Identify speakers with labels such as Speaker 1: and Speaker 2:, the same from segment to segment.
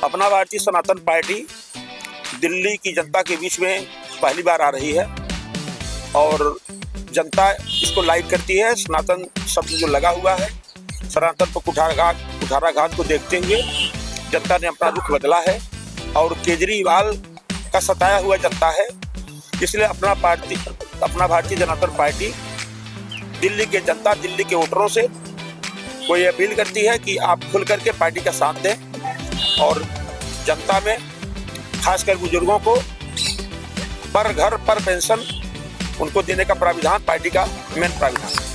Speaker 1: अपना भारतीय सनातन पार्टी दिल्ली की जनता के बीच में पहली बार आ रही है और जनता इसको लाइक करती है। सनातन शब्द जो लगा हुआ है, सनातन पर कुठाराघात को देखते हुए जनता ने अपना रुख बदला है और केजरीवाल का सताया हुआ जनता है। इसलिए अपना भारतीय जनता पार्टी दिल्ली के जनता, दिल्ली के वोटरों से कोई अपील करती है कि आप खुल करके पार्टी का साथ दें और जनता में खासकर बुजुर्गों को पर घर पर पेंशन उनको देने का प्राविधान पार्टी का मेन प्राविधान है।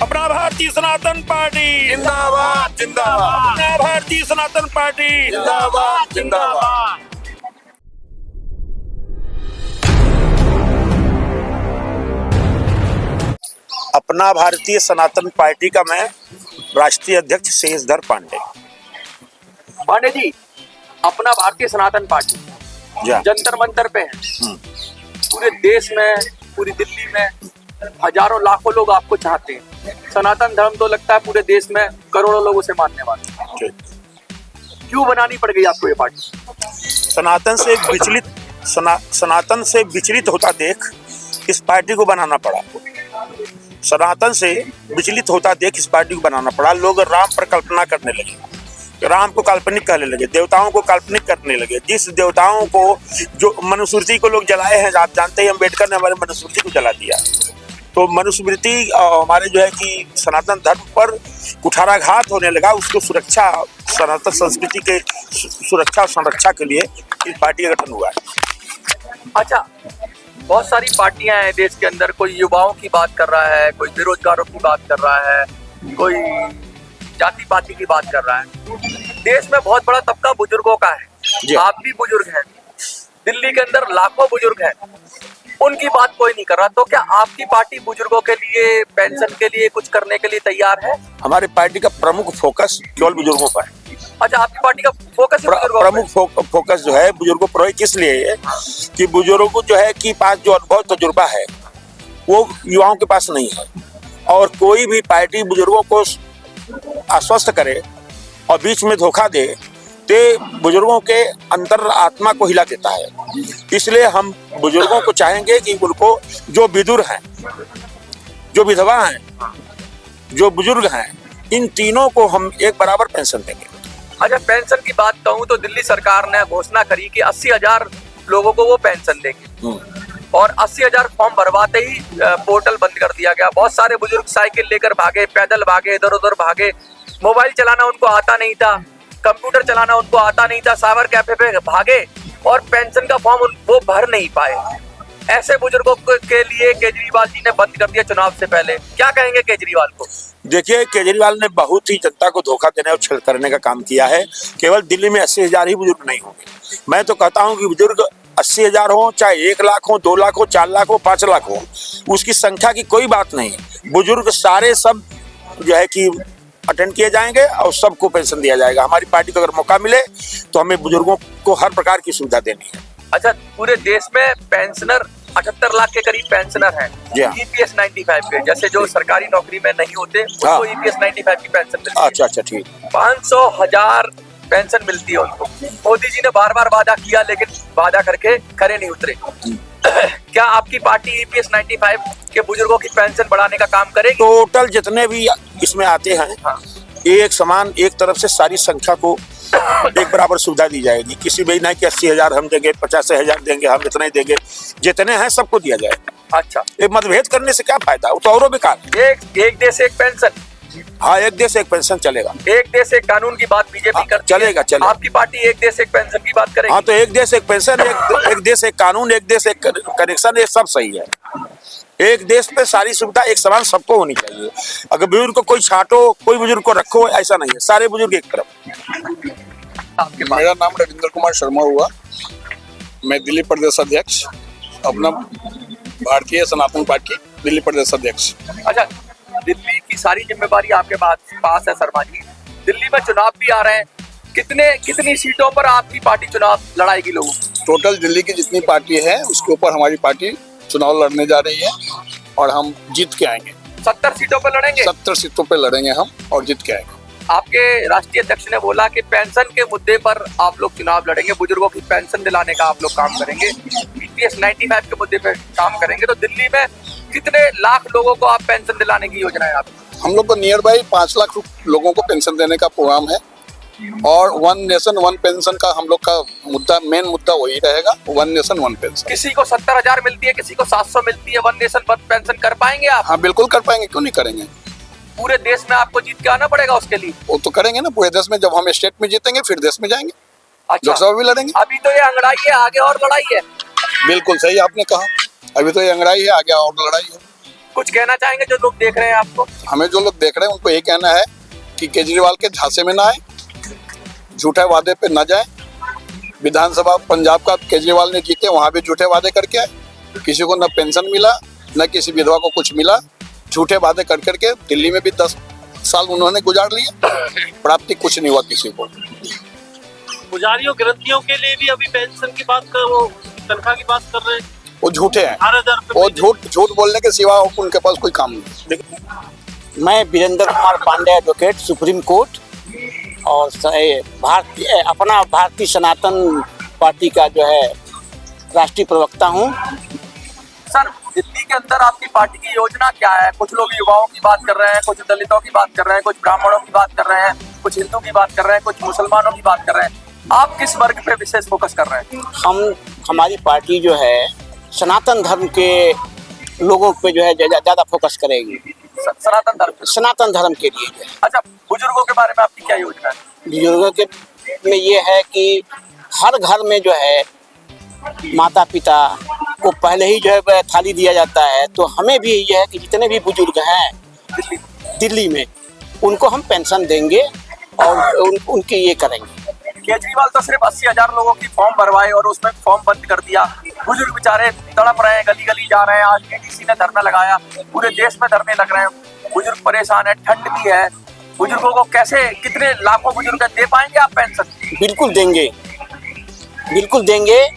Speaker 1: अपना भारतीय सनातन पार्टी
Speaker 2: जिंदाबाद जिंदाबाद,
Speaker 1: अपना भारतीय सनातन पार्टी
Speaker 2: जिंदाबाद जिंदाबाद।
Speaker 1: अपना भारतीय सनातन पार्टी का मैं राष्ट्रीय अध्यक्ष शेषधर पांडे।
Speaker 2: पांडे जी, अपना भारतीय सनातन पार्टी जंतर मंतर पे है। पूरे देश में, पूरी दिल्ली में हजारों लाखों लोग आपको चाहते हैं। सनातन धर्म तो लगता है पूरे देश में करोड़ों लोगों से मानने वाले। क्यों बनानी पड़ गई आपको ये पार्टी?
Speaker 1: सनातन से विचलित होता देख इस पार्टी को बनाना पड़ा। सनातन से विचलित होता देख इस पार्टी को बनाना पड़ा। लोग राम पर कल्पना करने लगे, राम को काल्पनिक कहने लगे, देवताओं को काल्पनिक करने लगे। जिस देवताओं को, जो मनुस्मृति को लोग जलाए हैं, आप जानते हैं अम्बेडकर ने हमारे मनुस्मृति को जला दिया। तो मनुस्मृति हमारे जो है कि सनातन धर्म पर कुठाराघात होने लगा। उसको सुरक्षा, सनातन संस्कृति के सुरक्षा और संरक्षा के लिए इस पार्टी का गठन हुआ है।
Speaker 2: अच्छा, बहुत सारी पार्टियां हैं देश के अंदर। कोई युवाओं की बात कर रहा है, कोई बेरोजगारों की बात कर रहा है, कोई जाति पाति की बात कर रहा है। देश में बहुत बड़ा तबका बुजुर्गों का है। आप भी बुजुर्ग हैं, दिल्ली के अंदर लाखों बुजुर्ग हैं, उनकी बात कोई नहीं कर रहा। तो क्या आपकी पार्टी बुजुर्गों के लिए, पेंशन के लिए कुछ करने के लिए तैयार है?
Speaker 1: हमारी पार्टी का प्रमुख फोकस केवल बुजुर्गों पर है।
Speaker 2: अच्छा, आपकी पार्टी का फोकस
Speaker 1: प्रमुख फोकस जो है बुजुर्गों पर किस लिए है कि बुजुर्गों को जो है कि पास जो अनुभव तजुर्बा है वो युवाओं के पास नहीं है। और कोई भी पार्टी बुजुर्गों को आश्वस्त करे और बीच में धोखा दे तो बुजुर्गों के अंतर आत्मा को हिला देता है। इसलिए हम बुजुर्गों को चाहेंगे कि उनको, जो विधुर हैं, जो विधवा हैं, जो बुजुर्ग हैं, इन तीनों को हम एक बराबर पेंशन देंगे।
Speaker 2: अच्छा, पेंशन की बात कहूँ तो दिल्ली सरकार ने घोषणा करी कि 80,000 लोगों को वो पेंशन देंगे और 80,000 फॉर्म भरवाते ही पोर्टल बंद कर दिया गया। बहुत सारे बुजुर्ग साइकिल लेकर भागे, पैदल भागे, इधर उधर भागे। मोबाइल चलाना उनको आता नहीं था, कंप्यूटर चलाना उनको आता नहीं था, साइबर कैफे पे भागे और पेंशन का फॉर्म वो भर नहीं पाए। ऐसे बुजुर्गों के लिए केजरीवाल जी ने बंद कर दिया चुनाव से पहले। क्या कहेंगे केजरीवाल को?
Speaker 1: देखिए, केजरीवाल ने बहुत ही जनता को धोखा देने और छल करने का काम किया है। केवल दिल्ली में 80,000 ही बुजुर्ग नहीं होंगे। मैं तो कहता हूं कि बुजुर्ग 80,000 हो, चाहे 1 लाख हो, 2 लाख हो, 4 लाख हो, 5 लाख हो, उसकी संख्या की कोई बात नहीं। बुजुर्ग सारे सब जो है कि अटेंड किए जाएंगे और सबको पेंशन दिया जाएगा। हमारी पार्टी को अगर मौका मिले तो हमें बुजुर्गों को हर प्रकार की सुविधा देनी है।
Speaker 2: अच्छा, पूरे देश में पेंशनर 78 लाख के करीब पेंशनर हैं। EPS 95 के, जैसे जो सरकारी नौकरी में नहीं होते उनको EPS 95 की पेंशन मिलती है।
Speaker 1: अच्छा, ठीक।
Speaker 2: 500,000 पेंशन मिलती है उनको। मोदी जी ने बार बार वादा किया लेकिन वादा करके खरे नहीं उतरे। क्या आपकी पार्टी EPS 95 के बुजुर्गों की पेंशन बढ़ाने का काम करेगी?
Speaker 1: टोटल जितने भी इसमें आते हैं एक समान, एक तरफ से सारी संख्या को एक बराबर सुविधा दी जाएगी। किसी भी नहीं कि 80,000 हम देंगे, 50,000 देंगे, हम इतने देंगे। जितने हैं सबको दिया जाएगा।
Speaker 2: अच्छा,
Speaker 1: एक मतभेद करने से क्या फायदा, वो तो और बेकार।
Speaker 2: एक देश एक पेंशन।
Speaker 1: हाँ, एक देश एक पेंशन चलेगा।
Speaker 2: एक देश एक कानून की बात बीजेपी करती है।
Speaker 1: चलेगा।
Speaker 2: आपकी पार्टी एक देश एक पेंशन की बात करेगी?
Speaker 1: हाँ, तो एक देश एक पेंशन, एक देश एक कानून, एक देश एक कनेक्शन, ये सब सही है। एक देश पे सारी सुविधा एक समान सबको होनी चाहिए। अगर बुजुर्ग को कोई छांटो, कोई बुजुर्ग को रखो, ऐसा नहीं है। सारे बुजुर्ग एक तरफ।
Speaker 3: मेरा नाम रविंद्र कुमार शर्मा हुआ। मैं दिल्ली प्रदेश अध्यक्ष, अपना भारतीय सनातन पार्टी दिल्ली प्रदेश अध्यक्ष।
Speaker 2: अच्छा, दिल्ली की सारी जिम्मेवारी आपके पास है शर्मा जी। दिल्ली में चुनाव भी आ रहे हैं, कितनी सीटों पर आपकी पार्टी चुनाव लड़ाएगी लोगों?
Speaker 3: टोटल दिल्ली की जितनी पार्टी है उसके ऊपर हमारी पार्टी चुनाव लड़ने जा रही है और हम जीत के आएंगे।
Speaker 2: 70 सीटों पर लड़ेंगे।
Speaker 3: 70 सीटों पे लड़ेंगे हम और जीत के आएंगे।
Speaker 2: आपके राष्ट्रीय अध्यक्ष ने बोला कि पेंशन के मुद्दे पर आप लोग चुनाव लड़ेंगे, बुजुर्गों की पेंशन दिलाने का आप लोग काम करेंगे, BPS 95 के मुद्दे पर काम करेंगे। तो दिल्ली में कितने लाख लोगों को आप पेंशन दिलाने की योजना है आपकी?
Speaker 3: हम लोग को नियर बाई 5 लाख लोगों को पेंशन देने का प्रोग्राम है और 1 नेशन 1 पेंशन का हम लोग का मुद्दा, मेन मुद्दा वही रहेगा, 1 नेशन 1 पेंशन।
Speaker 2: किसी को 70,000 मिलती है, किसी को 700 मिलती है, 1 नेशन 1 पेंशन कर पाएंगे आप?
Speaker 3: हाँ बिल्कुल कर पाएंगे, क्यों नहीं करेंगे।
Speaker 2: पूरे देश में आपको जीत के आना पड़ेगा उसके लिए।
Speaker 3: वो तो करेंगे ना पूरे देश में, जब हम स्टेट में जीतेंगे फिर देश में जाएंगे,
Speaker 2: अच्छा,
Speaker 3: लोकसभा भी लड़ेंगे।
Speaker 2: अभी तो ये अंगड़ाई है, आगे और लड़ाई है।
Speaker 3: बिल्कुल सही आपने कहा, अभी तो ये अंगड़ाई है, आगे और लड़ाई है।
Speaker 2: कुछ कहना चाहेंगे जो लोग देख रहे हैं आपको?
Speaker 3: हमें जो लोग देख रहे हैं उनको यही कहना है कि केजरीवाल के झांसे में ना आए, झूठे वादे पे न जाए। विधानसभा पंजाब का केजरीवाल ने जीते, वहां भी झूठे वादे करके आए, किसी को न पेंशन मिला न किसी विधवा को कुछ मिला। झूठे वादे कर करके दिल्ली में भी 10 साल उन्होंने गुजार लिए, प्राप्ति कुछ नहीं हुआ किसी को।
Speaker 4: पुजारियों ग्रंथियों के लिए भी अभी पेंशन की बात कर, वो तनख्वाह की बात कर रहे हैं,
Speaker 3: वो झूठे हैं,
Speaker 4: 18,000
Speaker 3: वो झूठ बोलने के सिवा उनके पास कोई काम नहीं।
Speaker 5: मैं Virendra Kumar Pandey, advocate, supreme court और भारतीय सनातन पार्टी का जो है राष्ट्रीय प्रवक्ता हूँ।
Speaker 2: सर, दिल्ली के अंदर आपकी पार्टी की योजना क्या है? कुछ लोग युवाओं की बात कर रहे हैं, कुछ दलितों की बात कर रहे हैं, कुछ ब्राह्मणों की बात कर रहे हैं, कुछ हिंदू की बात कर रहे हैं, कुछ मुसलमानों की बात कर रहे हैं। आप किस वर्ग पे विशेष फोकस कर रहे हैं?
Speaker 5: हमारी पार्टी जो है सनातन धर्म के लोगों पे जो है ज्यादा फोकस करेगी, सनातन धर्म के लिए जो है।
Speaker 2: अच्छा, बुजुर्गों के बारे में आपकी क्या योजना है?
Speaker 5: बुजुर्गों के में ये है कि हर घर में जो है माता पिता को पहले ही जो है थाली दिया जाता है, तो हमें भी ये है कि जितने भी बुजुर्ग हैं दिल्ली में उनको हम पेंशन देंगे और उनकी ये करेंगे।
Speaker 2: केजरीवाल तो सिर्फ 80,000 लोगों की फॉर्म भरवाए और उसमें फॉर्म बंद कर दिया। बुजुर्ग बेचारे तड़प रहे हैं, गली गली जा रहे हैं। आज ADC ने धरना लगाया, पूरे देश में धरने लग रहे हैं। बुजुर्ग परेशान है, ठंड भी है। बुजुर्गों को कैसे, कितने लाखों बुजुर्ग दे पाएंगे आप पेंशन?
Speaker 5: बिल्कुल देंगे, बिल्कुल देंगे।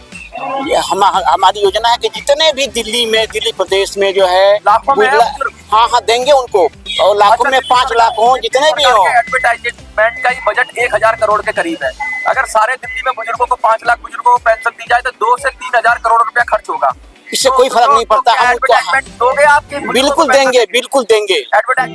Speaker 5: हमारी योजना है कि जितने भी दिल्ली प्रदेश में जो है
Speaker 2: लाखों में
Speaker 5: हाँ देंगे उनको, और लाखों में 5 लाख हो, जितने भी हो।
Speaker 2: एडवर्टाइजमेंट का ही बजट 1,000 करोड़ के करीब है। अगर सारे दिल्ली में बुजुर्गों को 5 लाख बुजुर्गों को पेंशन दी जाए तो 2 से 3,000 करोड़ रुपया खर्च होगा।
Speaker 5: इससे कोई फर्क नहीं पड़ता। हम उनको
Speaker 2: एडवर्टाइजमेंट दोगे आपके?
Speaker 5: बिल्कुल देंगे, बिल्कुल देंगे।
Speaker 2: एडवर्टाइज